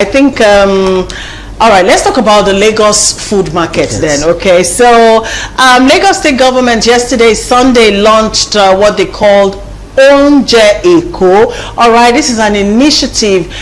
I think, all right, let's talk about the Lagos food market then, okay? So, Lagos State government yesterday, Sunday, launched what they called Oúnjẹ Èkó. All right, this is an initiative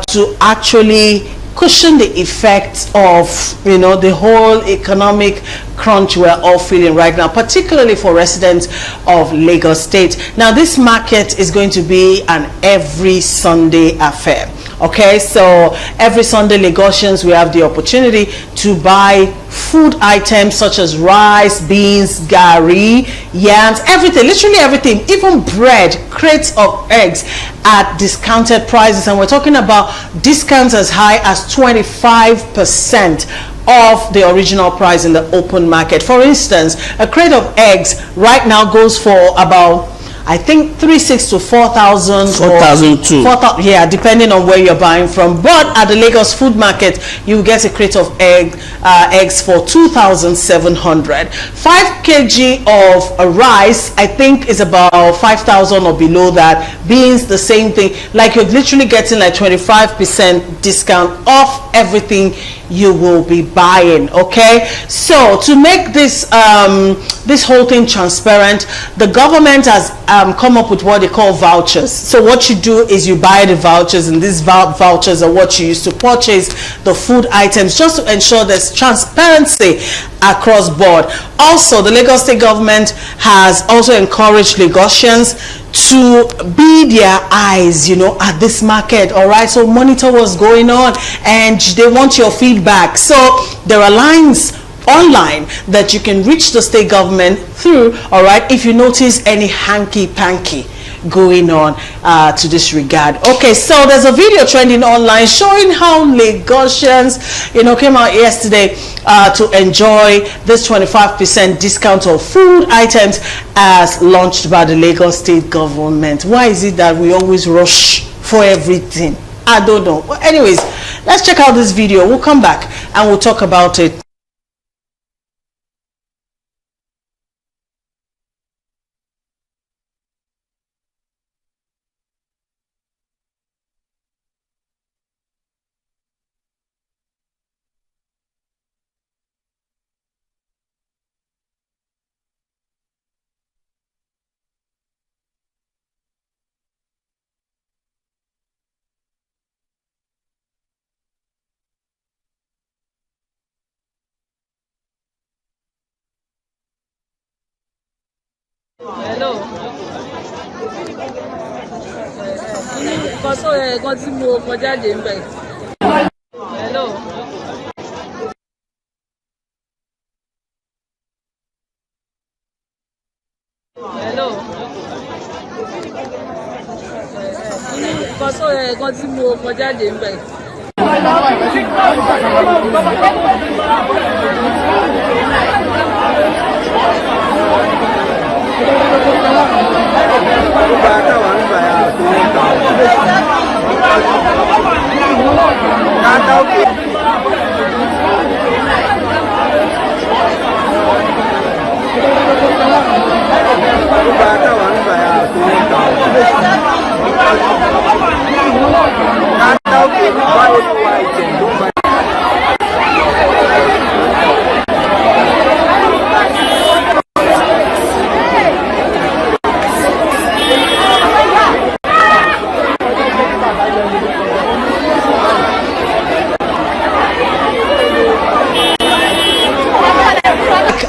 to actually cushion the effects of, you know, the whole economic crunch we're all feeling right now, particularly for residents of Lagos State. Now, this market is going to be an every Sunday affair. Okay, so every Sunday Lagosians we have the opportunity to buy food items such as rice, beans, gari, yams, everything, literally everything, even bread, crates of eggs at discounted prices, and we're talking about discounts as high as 25% of the original price in the open market. For instance, a crate of eggs right now goes for about, I think, 3,600 to 4,000. 4,002. 4,000, yeah, depending on where you're buying from. But at the Lagos food market, you get a crate of eggs for 2,700. 5 kg of rice, I think, is about 5,000 or below that. Beans, the same thing. Like, you're literally getting like 25% discount off everything you will be buying. Okay, so to make this this whole thing transparent, the government has come up with what they call vouchers. So what you do is you buy the vouchers, and these vouchers are what you use to purchase the food items, just to ensure there's transparency across board. Also, the Lagos State government has also encouraged Lagosians to be their eyes, you know, at this market. All right, so monitor what's going on, and they want your feedback. So there are lines online that you can reach the state government through. All right, if you notice any hanky-panky going on to this regard. Okay, so there's a video trending online showing how Lagosians, you know, came out yesterday to enjoy this 25% discount of food items as launched by the Lagos State government. Why is it that we always rush for everything? I don't know. Well, anyways, let's check out this video. We'll come back and we'll talk about it. Hello. Kọ́sọ́ ẹ̀kan tí mo kọjá dé ń bẹ̀. Hello. Hello. Kọ́sọ́ ẹ̀kan tí mo kọjá dé ń bẹ̀.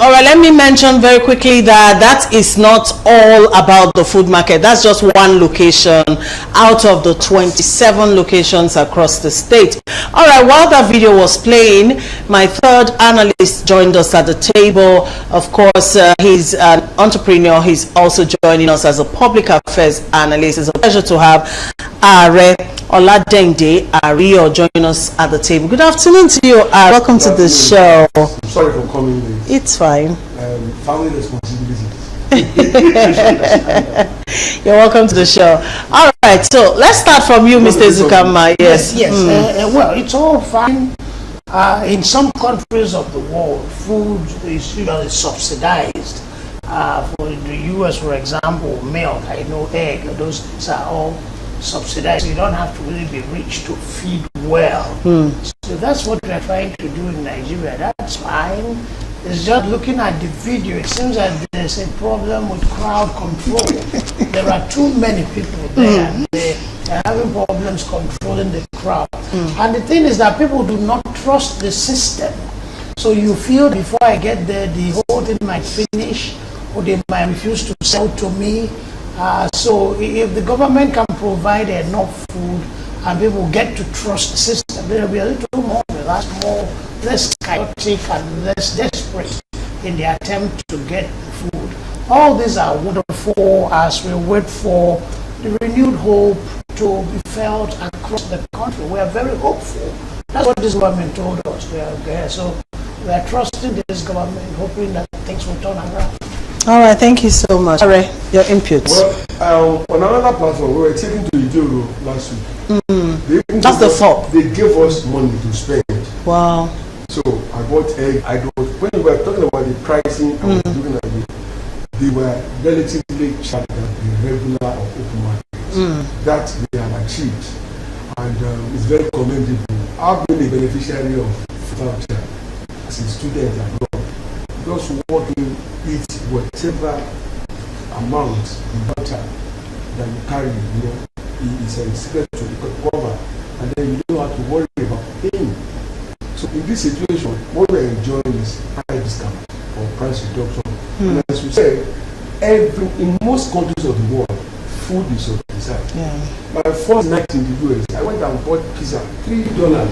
All right, let me mention very quickly that that is not all about the food market. That's just one location out of the 27 locations across the state. All right, while that video was playing, my third analyst joined us at the table. Of course, he's an entrepreneur. He's also joining us as a public affairs analyst. It's a pleasure to have Are Oladende Ario joining us at the table. Good afternoon to you. Welcome to the show. Sorry for coming late. It's fine. Family responsibility. You're welcome to the show. All right, so let's start from you, Mr. Zukama. Yes. Well, it's all fine. In some countries of the world, food is usually subsidized. For the US, for example, milk, I know egg, those are all subsidized. You don't have to really be rich to feed well. So that's what we're trying to do in Nigeria. That's fine. It's just looking at the video, it seems that there's a problem with crowd control. There are too many people there. They're having problems controlling the crowd. And the thing is that people do not trust the system. So you feel before I get there, the whole thing might finish, or they might refuse to sell to me. So if the government can provide enough food and people get to trust the system, there will be a little more relaxed, less chaotic and less desperate in the attempt to get food. All these are wonderful as we wait for the renewed hope to be felt across the country. We are very hopeful. That's what this government told us. So we are trusting this government, hoping that things will turn around. All right, thank you so much. All right, your input. Well, on another platform, we were taken to Ijoro last week. That's the fault. They gave us money to spend. Wow. So I bought egg. When we were talking about the pricing, I was looking at it. They were relatively cheaper than the regular or open market. That they have achieved, and it's very commendable. I've been a beneficiary of voucher as a student abroad. Just working eat whatever amount in voucher that you carry, it's a secret to cover, and then you don't have to worry about paying. So in this situation, what we're enjoying is high discount or price reduction. And as we said, in most countries of the world, food is subsidized. My first night in the US, I went and bought pizza, $3.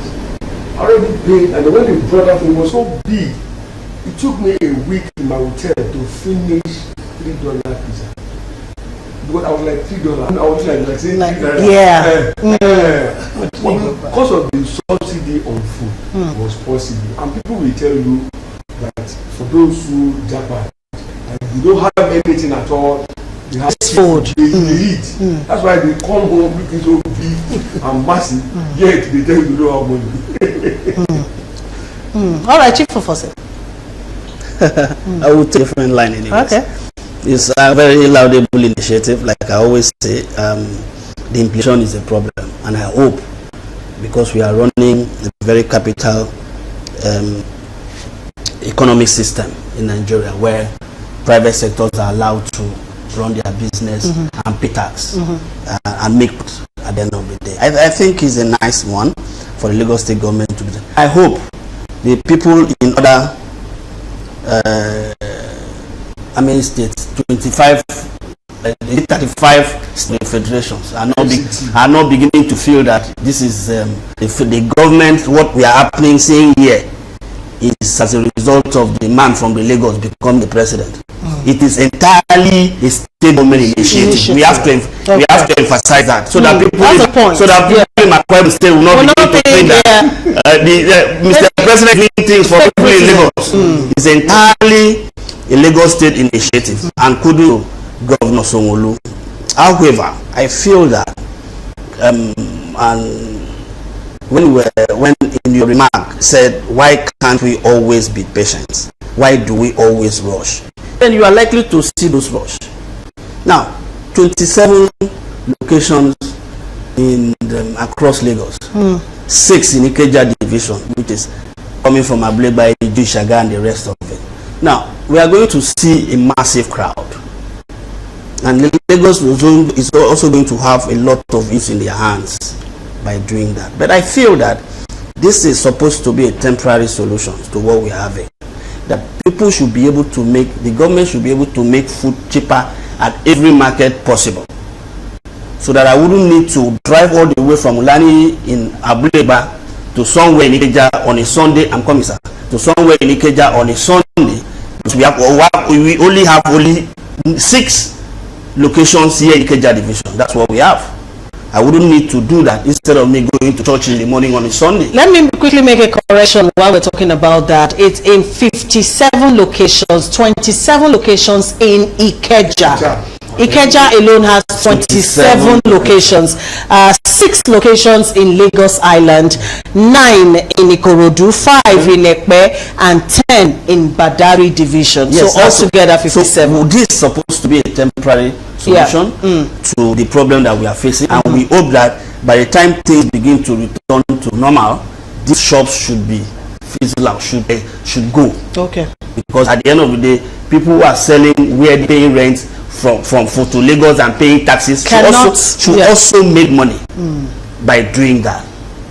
I already paid, and when they brought that thing, it was so big. It took me a week in my hotel to finish $3 pizza. Because I was like $3. I was like saying $3. Yeah. Because of the subsidy on food was possible. And people will tell you that for those who jackpot, and you don't have anything at all, they have food. They eat. That's why they come home looking so big and massive, yet they tell you you don't have money. All right, Chief Professor. I will take a different line anyway. Okay. It's a very laudable initiative. Like I always say, the inflation is a problem, and I hope, because we are running a very capital economic system in Nigeria where private sectors are allowed to run their business and pay tax and make at the end of the day. I think it's a nice one for the Lagos State government to do. I hope the people in other states, 35 state federations are not beginning to feel that this is the government. What we are seeing here is as a result of the man from the Lagos become the president. It is entirely a state government initiative. We have to emphasize that so that people in Akwa State will not begin to think that Mr. President doing things for people in Lagos. It's entirely a Lagos State initiative, and kudos Governor Sanwo-Olu. However, I feel that and when in your remark said, why can't we always be patient? Why do we always rush? Then you are likely to see those rush. Now, 27 locations in across Lagos, 6 in Ikeja division, which is coming from Ableba, Ishaga, and the rest of it. Now, we are going to see a massive crowd, and Lagos is also going to have a lot of use in their hands by doing that. But I feel that this is supposed to be a temporary solution to what we are having. That people should be able to make, the government should be able to make food cheaper at every market possible, so that I wouldn't need to drive all the way from Ulani in Ableba to somewhere in Ikeja on a Sunday. I'm coming, sir. To somewhere in Ikeja on a Sunday. We only have 6 locations here in Ikeja division. That's what we have. I wouldn't need to do that instead of me going to church in the morning on a Sunday. Let me quickly make a correction while we're talking about that. It's in 57 locations, 27 locations in Ikeja. Ikeja alone has 27 locations, 6 locations in Lagos Island, 9 in Ikorodu, 5 in Ekpe, and 10 in Badari division. Yes, so altogether 57. So this is supposed to be a temporary solution to the problem that we are facing, and we hope that by the time things begin to return to normal, these shops should be fizzle out, should go. Okay. Because at the end of the day, people who are selling where they're paying rent from to Lagos and paying taxes should also make money by doing that.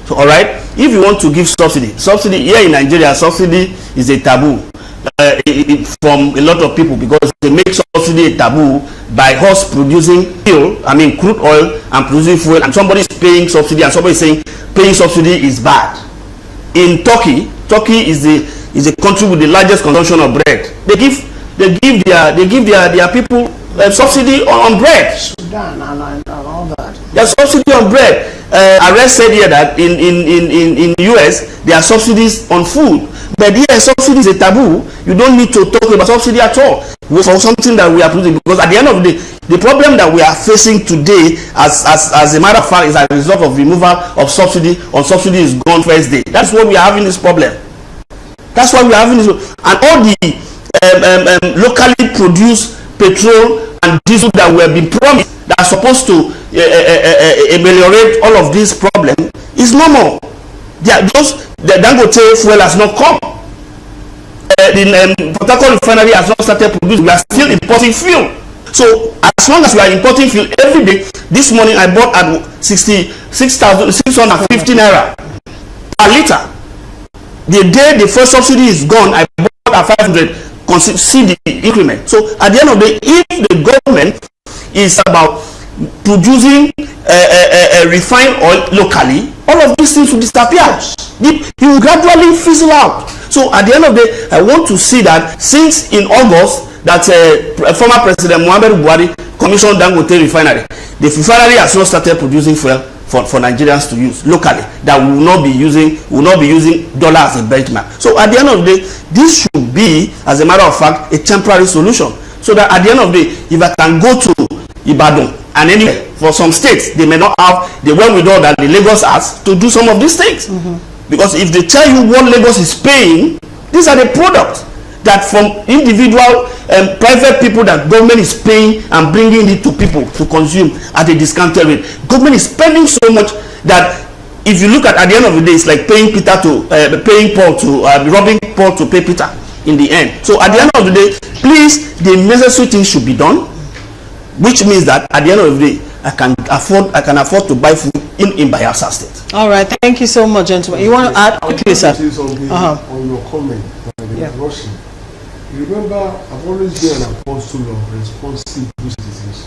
So, all right, if you want to give subsidy here in Nigeria, subsidy is a taboo from a lot of people, because they make subsidy a taboo by us producing crude oil and producing fuel, and somebody is paying subsidy and somebody is saying paying subsidy is bad. In Turkey is a country with the largest consumption of bread. They give their people subsidy on bread. Sudan and all that. There's subsidy on bread. Arrest said here that in US there are subsidies on food, but here subsidy is a taboo. You don't need to talk about subsidy at all for something that we are producing, because at the end of the day, the problem that we are facing today, as a matter of fact, is a result of removal of subsidy. On subsidy is gone first day. That's why we are having this problem. That's why we are having this, and all the locally produced petrol and diesel that we have been promised that are supposed to ameliorate all of these problems is no more. The Dangote fuel has not come. The Port Harcourt refinery has not started producing. We are still importing fuel. So as long as we are importing fuel every day, this morning I bought at 66,650 naira per liter. The day the first subsidy is gone, I bought at 500. See the increment. So at the end of the day, if the government is about producing refined oil locally, all of these things will disappear. It will gradually fizzle out. So at the end of the day, I want to see that since in August that former President Muhammadu Buhari commissioned Dangote refinery, the refinery has not started producing fuel for Nigerians to use locally, that we will not be using dollar as a benchmark. So at the end of the day, this should be, as a matter of fact, a temporary solution, so that at the end of the day, if I can go to Ibadan and anywhere, for some states they may not have the wherewithal that the Lagos has to do some of these things, because if they tell you what Lagos is paying, these are the products that from individual private people that government is paying and bringing it to people to consume at a discounted rate. Government is spending so much that if you look at the end of the day, it's like paying Paul to robbing Paul to pay Peter in the end. So at the end of the day, please, the necessary things should be done, which means that at the end of the day, I can afford to buy food in Bayelsa State. All right, thank you so much, gentlemen. You want to add quickly, sir? On your comment, Russian. Remember, I've always been an apostle of responsible citizens.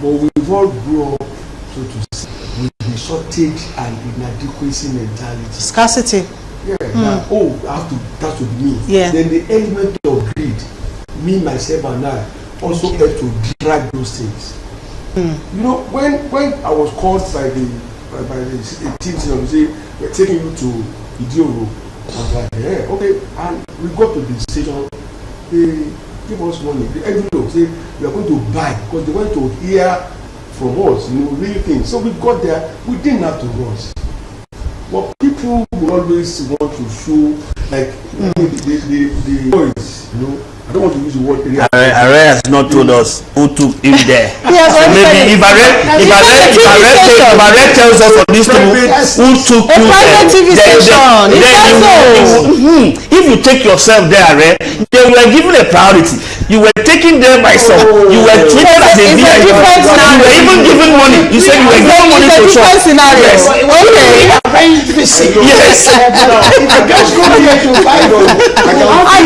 But we've all grown up, so to say, with the shortage and inadequacy mentality. Scarcity. Yeah. That, that would be me. Yeah. Then the element of greed, me, myself, and I, also help to drag those things. You know, when I was called by the team to say, we're taking you to Idioro, I was like, yeah, okay. And we got to the station. They give us money. The envelope say we are going to buy, because they want to hear from us, real things. So we got there. We didn't have to rush. But people will always want to show like the voice, I don't want to use the word. Are has not told us who took him there. So maybe if Are tells us on this table who took you private TV station. If you take yourself there, they were given a priority. You were taken there by some. You were treated as a VIP. You were even given money. You said you were given money to shop. Yes. Okay. Yes. I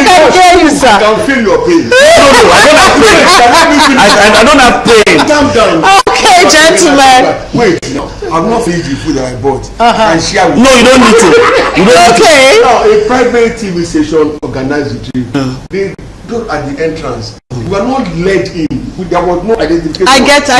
can hear you, sir. I can feel your pain. No, I don't have pain. Calm down. Okay, gentlemen. Wait, no, I'm not finished the food that I bought. And share with No, you don't need to. Okay. Now, a private TV station organized the trip. They go at the entrance. You were not let in. There was no identification. I get it.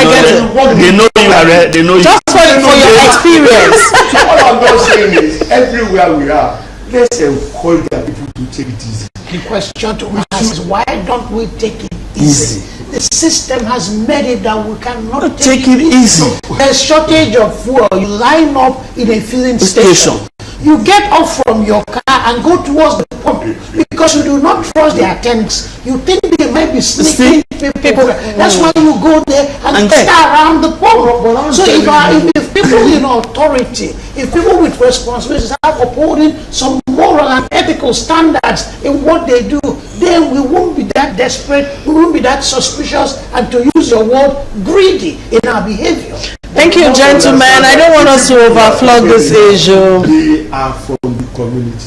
They know you are. They know you. Just for your experience. So all I'm not saying is, everywhere we are, let's encourage the people to take it easy. The question to ask is, why don't we take it easy? The system has made it that we cannot take it easy. There's shortage of fuel. You line up in a filling station. You get off from your car and go towards the public because you do not trust their attendants. You think they might be sneaking people. That's why you go there and stay around the public. So if people in authority, if people with responsibilities are upholding some moral and ethical standards in what they do, then we won't be that desperate, we won't be that suspicious, and to use your word, greedy in our behavior. Thank you, gentlemen. I don't want us to overflow this issue. They are from the community.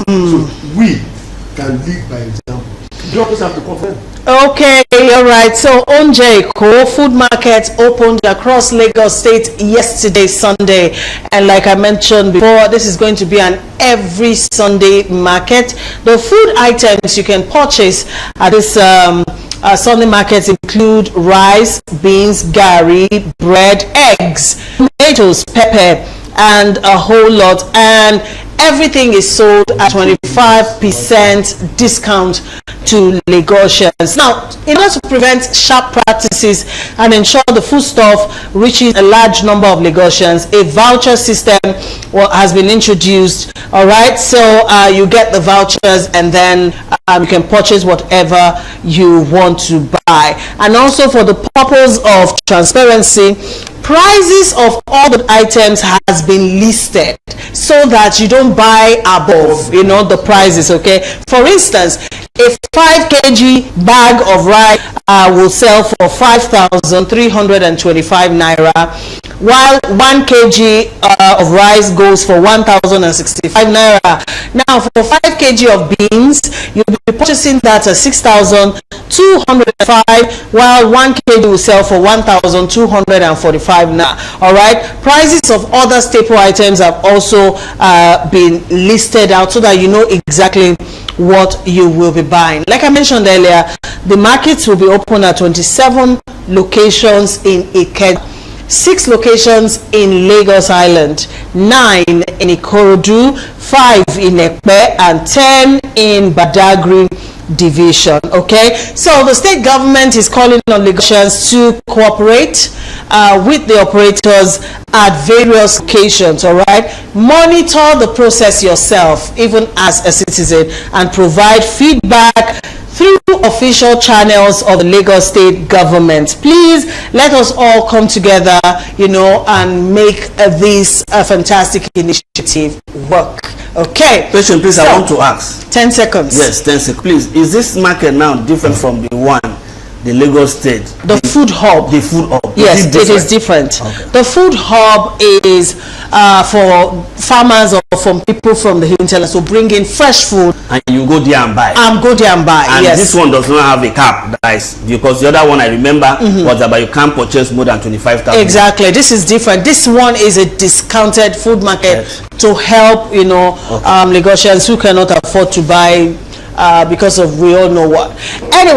So we can lead by example. Doctors have to confirm. Okay, all right. So, Onjeko food market opened across Lagos State yesterday, Sunday. And like I mentioned before, this is going to be an every Sunday market. The food items you can purchase at this Sunday markets include rice, beans, gari, bread, eggs, tomatoes, pepper, and a whole lot. And everything is sold at 25% discount to Lagosians. Now, in order to prevent sharp practices and ensure the foodstuff reaches a large number of Lagosians, a voucher system has been introduced. All right, so you get the vouchers and then you can purchase whatever you want to buy. And also, for the purpose of transparency, prices of all the items has been listed so that you don't buy above the prices. Okay, for instance, a 5 kg bag of rice will sell for 5,325 naira, while 1 kg of rice goes for 1,065 naira. Now, for 5 kg of beans, you'll be purchasing that at 6,205, while 1 kg will sell for 1,245 naira. All right, prices of other staple items have also been listed out so that you know exactly what you will be buying. Like I mentioned earlier, the markets will be open at 27 locations in Ikeja, 6 locations in Lagos Island, 9 in Ikorodu, 5 in Ekpe, and 10 in Badagry division. Okay, so the state government is calling on Lagosians to cooperate with the operators at various locations. All right, monitor the process yourself, even as a citizen, and provide feedback through official channels of the Lagos State government. Please let us all come together, and make this a fantastic initiative work. Okay. Question, please. So, I want to ask. 10 seconds. Yes, 10 seconds. Please, is this market now different from the one, the Lagos State? The food hub. The food hub. Yes, it is different. Okay. The food hub is for farmers or from people from the hinterland, so bring in fresh food. And you go there and buy. Go there and buy. And yes. This one does not have a cap, guys, because the other one I remember was about you can't purchase more than 25,000. Exactly. This is different. This one is a discounted food market to help Lagosians who cannot afford to buy because of we all know what. Anyway.